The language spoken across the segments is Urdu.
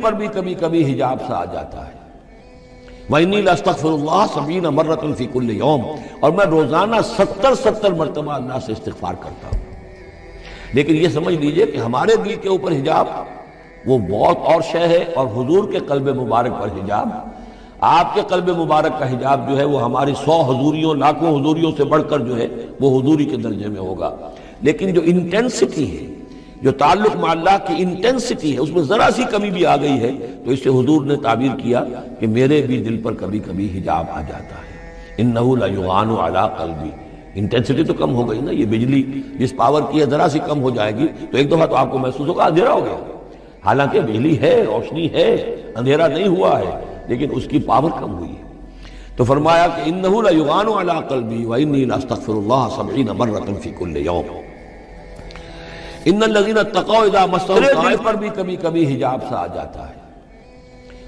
پر بھی کبھی کبھی حجاب سا آ جاتا ہے۔ وَإِنِّي لَأَسْتَغْفِرُ اللَّهَ 70 مرة فی کل یوم، اور میں روزانہ 70 مرتبہ اللہ سے استغفار کرتا ہوں۔ لیکن یہ سمجھ لیجئے کہ ہمارے دل کے اوپر حجاب وہ بہت اور شے ہے، اور حضور کے قلب مبارک پر حجاب، آپ کے قلب مبارک کا حجاب جو ہے وہ ہماری 100 حضوریوں لاکھوں حضوریوں سے بڑھ کر جو ہے وہ حضوری کے درجے میں ہوگا۔ لیکن جو انٹینسٹی ہے، جو تعلق مع اللہ کی انٹینسٹی ہے، اس میں ذرا سی کمی بھی آ گئی ہے تو اس سے حضور نے تعبیر کیا کہ میرے بھی دل پر کبھی کبھی حجاب آ جاتا ہے۔ انہ لیغان علی قلبی، انٹینسٹی تو کم ہو گئی نا، یہ بجلی جس پاور کی ہے ذرا سی کم ہو جائے گی تو ایک دفعہ تو آپ کو محسوس ہوگا اندھیرا ہو گیا، حالانکہ بجلی ہے، روشنی ہے، اندھیرا نہیں ہوا ہے، لیکن اس کی پاور کم ہوئی ہے۔ تو فرمایا کہ انہ لیغان علی قلبی وانی لاستغفر اللہ 70 مرة فی کل یوم۔ ان الذین اتقوا اذا مسهم دل پر بھی کبھی کبھی حجاب سا آ جاتا ہے۔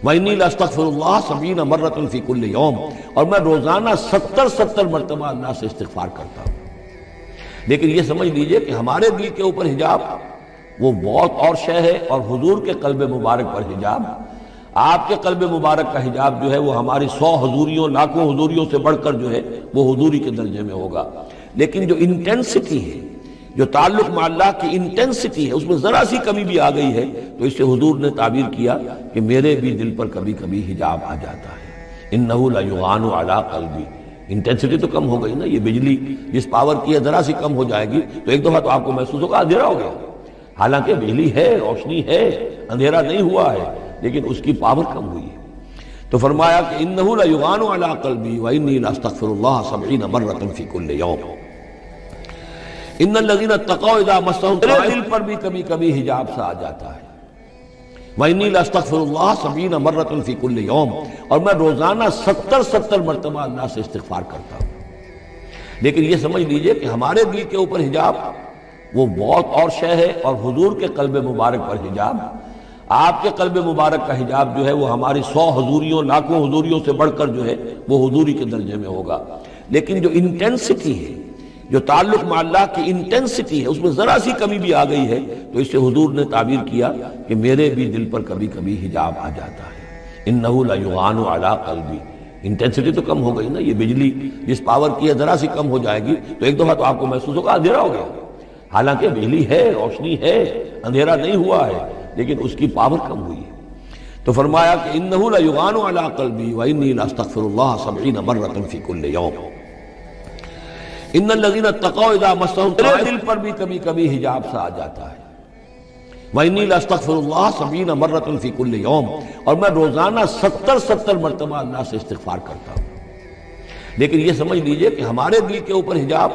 وانی لاستغفر اللہ 70 مرة فی کل یوم، اور میں روزانہ 70 مرتبہ اللہ سے استغفار کرتا ہوں۔ لیکن یہ سمجھ لیجئے کہ ہمارے دل کے اوپر حجاب وہ بہت اور شے ہے، اور حضور کے قلب مبارک پر حجاب، آپ کے قلب مبارک کا حجاب جو ہے وہ ہماری 100 حضوریوں لاکھوں حضوریوں سے بڑھ کر جو ہے وہ حضوری کے درجے میں ہوگا۔ لیکن جو انٹینسٹی ہے، جو تعلق مع اللہ کی انٹینسٹی ہے، اس میں ذرا سی کمی بھی آ گئی ہے تو اس سے حضور نے تعبیر کیا کہ میرے بھی دل پر کبھی کبھی حجاب آ جاتا ہے۔ انہ لیغان علی قلبی، انٹینسٹی تو کم ہو گئی نا، یہ بجلی جس پاور کی ہے ذرا سی کم ہو جائے گی تو ایک دفعہ تو آپ کو محسوس ہوگا اندھیرا ہو گیا، حالانکہ بجلی ہے، روشنی ہے، اندھیرا نہیں ہوا ہے، لیکن اس کی پاور کم ہوئی ہے۔ تو فرمایا کہ انہ لیغان علی قلبی وانی لاستغفر اللہ 70 مرة فی کل یوم۔ ان الذین اتقوا اذا مسهم دل پر بھی کبھی کبھی حجاب سا آ جاتا ہے۔ وانی لاستغفر اللہ 70 مرة فی کل یوم، اور میں روزانہ 70 مرتبہ اللہ سے استغفار کرتا ہوں۔ لیکن یہ سمجھ لیجئے کہ ہمارے دل کے اوپر حجاب وہ بہت اور شے ہے، اور حضور کے قلب مبارک پر حجاب، آپ کے قلب مبارک کا حجاب جو ہے وہ ہماری 100 حضوریوں لاکھوں حضوریوں سے بڑھ کر جو ہے وہ حضوری کے درجے میں ہوگا۔ لیکن جو انٹینسٹی ہے، جو تعلق مع اللہ کی انٹینسٹی ہے، اس میں ذرا سی کمی بھی آ گئی ہے تو اس سے حضور نے تعبیر کیا کہ میرے بھی دل پر کبھی کبھی حجاب آ جاتا ہے۔ انہ لیغان علی قلبی، انٹینسٹی تو کم ہو گئی نا، یہ بجلی جس پاور کی ہے ذرا سی کم ہو جائے گی تو ایک دفعہ تو آپ کو محسوس ہوگا اندھیرا ہو گیا، حالانکہ بجلی ہے، روشنی ہے، اندھیرا نہیں ہوا ہے، لیکن اس کی پاور کم ہوئی ہے۔ تو فرمایا کہ انہ لیغان علی قلبی وانی لاستغفر اللہ 70 مرة فی کل یوم۔ ان الذین اتقوا اذا مسهم دل پر بھی کبھی کبھی حجاب سا آ جاتا ہے۔ وانی لاستغفر اللہ 70 مرة فی کل یوم، اور میں روزانہ 70 مرتبہ اللہ سے استغفار کرتا ہوں۔ لیکن یہ سمجھ لیجئے کہ ہمارے دل کے اوپر حجاب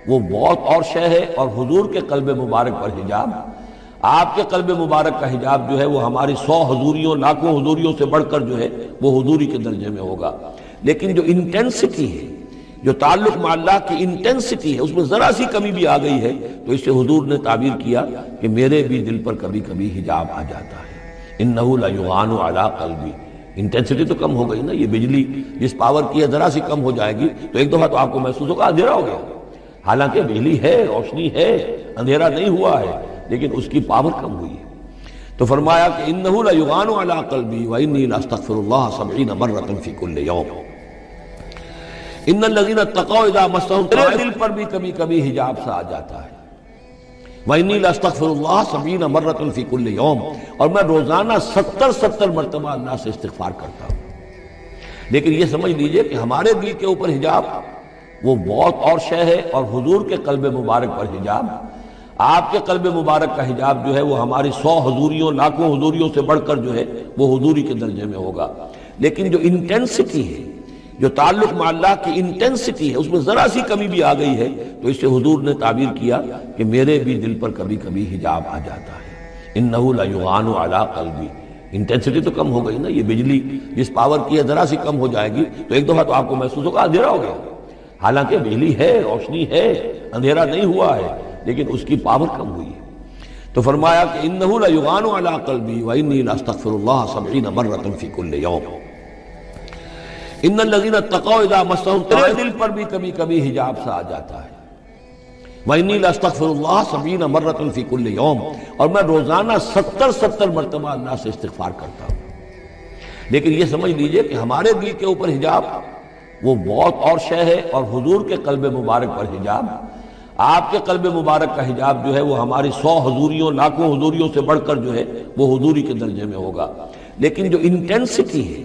وہ بہت اور شے ہے، اور حضور کے قلب مبارک پر حجاب، آپ کے قلب مبارک کا حجاب جو ہے وہ ہماری 100 حضوریوں لاکھوں حضوریوں سے بڑھ کر جو ہے وہ حضوری کے درجے میں ہوگا۔ لیکن جو انٹینسٹی ہے، جو تعلق مع اللہ کی انٹینسٹی ہے، اس میں ذرا سی کمی بھی آ گئی ہے تو اس سے حضور نے تعبیر کیا کہ میرے بھی دل پر کبھی کبھی حجاب آ جاتا ہے۔ انہ لیغان علی قلبی، انٹینسٹی تو کم ہو گئی نا، یہ بجلی جس پاور کی ہے ذرا سی کم ہو جائے گی تو ایک دفعہ تو آپ کو محسوس ہوگا اندھیرا ہو گیا، حالانکہ بجلی ہے، روشنی ہے، اندھیرا نہیں ہوا ہے، لیکن اس کی پاور کم ہوئی ہے۔ تو فرمایا کہ انہ لیغان علی قلبی وانی لاستغفر اللہ 70 مرة فی کل یوم۔ ان الذین اتقوا اذا مسهم دل پر بھی کبھی کبھی حجاب سا آ جاتا ہے۔ وانی لاستغفر اللہ 70 مرة فی کل یوم، اور میں روزانہ 70 مرتبہ اللہ سے استغفار کرتا ہوں۔ لیکن یہ سمجھ لیجئے کہ ہمارے دل کے اوپر حجاب وہ بہت اور شے ہے، اور حضور کے قلب مبارک پر حجاب، آپ کے قلب مبارک کا حجاب جو ہے وہ ہماری 100 حضوریوں لاکھوں حضوریوں سے بڑھ کر جو ہے وہ حضوری کے درجے میں ہوگا۔ لیکن جو انٹینسٹی ہے، جو تعلق مع اللہ کی انٹینسٹی ہے، اس میں ذرا سی کمی بھی آ گئی ہے تو اس سے حضور نے تعبیر کیا کہ میرے بھی دل پر کبھی کبھی حجاب آ جاتا ہے۔ انہ لیغان علی قلبی، انٹینسٹی تو کم ہو گئی نا، یہ بجلی جس پاور کی ہے ذرا سی کم ہو جائے گی تو ایک دفعہ تو آپ کو محسوس ہوگا اندھیرا ہو گیا، حالانکہ بجلی ہے، روشنی ہے، اندھیرا نہیں ہوا ہے، لیکن اس کی پاور کم ہوئی ہے۔ تو فرمایا کہ انہ لیغان علی قلبی وانی لاستغفر اللہ 70 مرة فی کل یوم۔ ان الذین اتقوا اذا مسهم دل پر بھی کبھی کبھی حجاب سا آ جاتا ہے۔ وَإِنِّي لَأَسْتَغْفِرُ اللَّهَ 70 مرة فی کل یوم، اور میں روزانہ 70 مرتبہ اللہ سے استغفار کرتا ہوں۔ لیکن یہ سمجھ لیجئے کہ ہمارے دل کے اوپر حجاب وہ بہت اور شے ہے، اور حضور کے قلب مبارک پر حجاب، آپ کے قلب مبارک کا حجاب جو ہے وہ ہماری 100 حضوریوں لاکھوں حضوریوں سے بڑھ کر جو ہے وہ حضوری کے درجے میں ہوگا۔ لیکن جو انٹینسٹی ہے،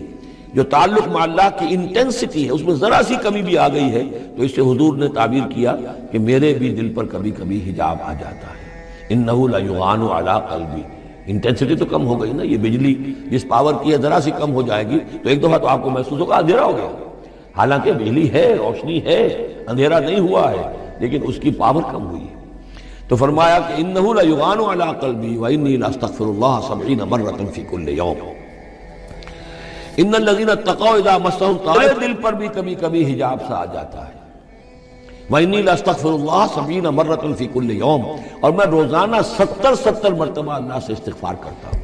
جو تعلق مع اللہ کی انٹینسٹی ہے، اس میں ذرا سی کمی بھی آ گئی ہے تو اس سے حضور نے تعبیر کیا کہ میرے بھی دل پر کبھی کبھی حجاب آ جاتا ہے۔ اِنَّهُ لَيُغَانُ عَلَىٰ قَلْبِي، انٹینسٹی تو کم ہو گئی نا، یہ بجلی جس پاور کی ہے ذرا سی کم ہو جائے گی تو ایک دفعہ تو آپ کو محسوس ہوگا اندھیرا ہو گیا، حالانکہ بجلی ہے، روشنی ہے، اندھیرا نہیں ہوا ہے، لیکن اس کی پاور کم ہوئی ہے۔ تو فرمایا کہ اِنَّهُ لَيُغَانُ عَلَىٰ قَلْبِي وَإِنِّي لَأَسْتَغْفِرُ اللَّهَ 70 مرة فی کل یوم۔ ان الذین اتقوا اذا مسهم طائف، دل پر بھی کبھی کبھی حجاب سا آ جاتا ہے۔ وَإِنِّي لَأَسْتَغْفِرُ اللَّهَ 70 مرة فی کل یوم، اور میں روزانہ 70 مرتبہ اللہ سے استغفار کرتا ہوں۔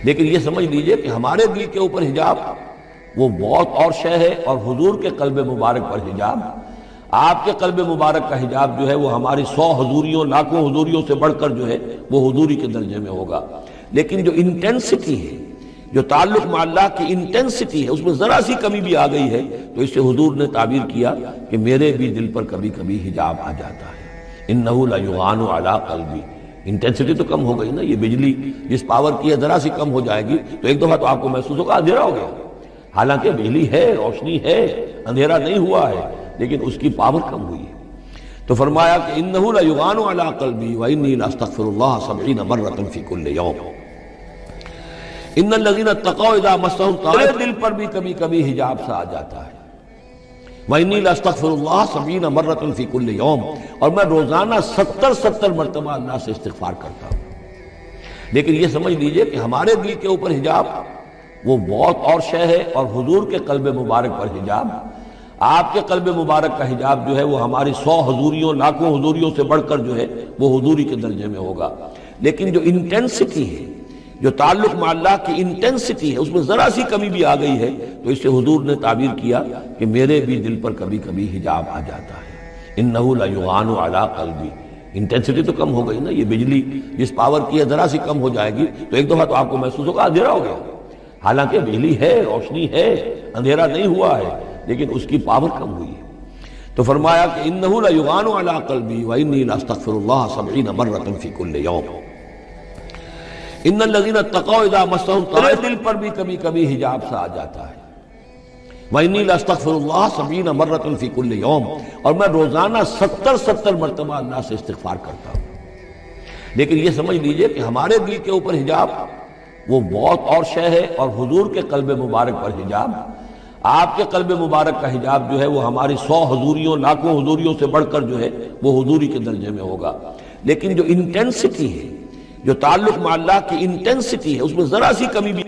لیکن یہ سمجھ لیجئے کہ ہمارے دل کے اوپر حجاب وہ بہت اور شے ہے، اور حضور کے قلب مبارک پر حجاب، آپ کے قلب مبارک کا حجاب جو ہے وہ ہماری 100 حضوریوں لاکھوں حضوریوں سے بڑھ کر جو ہے وہ حضوری کے درجے میں ہوگا۔ لیکن جو انٹینسٹی ہے، جو تعلق مع اللہ کی انٹینسٹی ہے، اس میں ذرا سی کمی بھی آ گئی ہے تو اس سے حضور نے تعبیر کیا کہ میرے بھی دل پر کبھی کبھی حجاب آ جاتا ہے۔ اِنَّهُ لَيُغَانُ عَلَىٰ قَلْبِي، انٹینسٹی تو کم ہو گئی نا، یہ بجلی جس پاور کی ہے ذرا سی کم ہو جائے گی تو ایک دفعہ تو آپ کو محسوس ہوگا اندھیرا ہو گیا، حالانکہ بجلی ہے، روشنی ہے، اندھیرا نہیں ہوا ہے، لیکن اس کی پاور کم ہوئی ہے۔ تو فرمایا کہ اِنَّهُ لَيُغَانُ عَلَىٰ قَلْبِي وَإِنِّي لَأَسْتَغْفِرُ اللَّهَ 70 مرة فی کل یوم۔ ان الذین اتقوا اذا مسهم طائف، دل پر بھی کبھی کبھی حجاب سا آ جاتا ہے۔ وَإِنِّي لَأَسْتَغْفِرُ اللَّهَ 70 مرة فی کل یوم، اور میں روزانہ 70 مرتبہ اللہ سے استغفار کرتا ہوں۔ لیکن یہ سمجھ لیجئے کہ ہمارے دل کے اوپر حجاب وہ بہت اور شے ہے، اور حضور کے قلب مبارک پر حجاب، آپ کے قلب مبارک کا حجاب جو ہے وہ ہماری 100 حضوریوں لاکھوں حضوریوں سے بڑھ کر جو ہے وہ حضوری کے درجے میں ہوگا۔ لیکن جو انٹینسٹی ہے، جو تعلق مع اللہ کی انٹینسٹی ہے، اس میں ذرا سی کمی بھی آ گئی ہے تو اس سے حضور نے تعبیر کیا کہ میرے بھی دل پر کبھی کبھی حجاب آ جاتا ہے۔ اِنَّهُ لَيُغَانُ عَلَىٰ قَلْبِي، انٹینسٹی تو کم ہو گئی نا، یہ بجلی جس پاور کی ہے ذرا سی کم ہو جائے گی تو ایک دفعہ تو آپ کو محسوس ہوگا اندھیرا ہو گیا، حالانکہ بجلی ہے، روشنی ہے، اندھیرا نہیں ہوا ہے، لیکن اس کی پاور کم ہوئی ہے۔ تو فرمایا کہ اِنَّهُ لَيُغَانُ عَلَىٰ قَلْبِي وَإِنِّي لَأَسْتَغْفِرُ اللَّهَ 70 مرة فی کل یوم۔ ان الذین اتقوا اذا مسهم طائف، دل پر بھی کبھی کبھی حجاب سا آ جاتا ہے۔ وَإِنِّي لَأَسْتَغْفِرُ اللَّهَ 70 مرة فی کل یوم، اور میں روزانہ 70 مرتبہ اللہ سے استغفار کرتا ہوں۔ لیکن یہ سمجھ لیجئے کہ ہمارے دل کے اوپر حجاب وہ بہت اور شے ہے، اور حضور کے قلب مبارک پر حجاب، آپ کے قلب مبارک کا حجاب جو ہے وہ ہماری 100 حضوریوں لاکھوں حضوریوں سے بڑھ کر جو ہے وہ حضوری کے درجے میں ہوگا۔ لیکن جو انٹینسٹی ہے، جو تعلق مع اللہ کی انٹینسٹی ہے، اس میں ذرا سی کمی بھی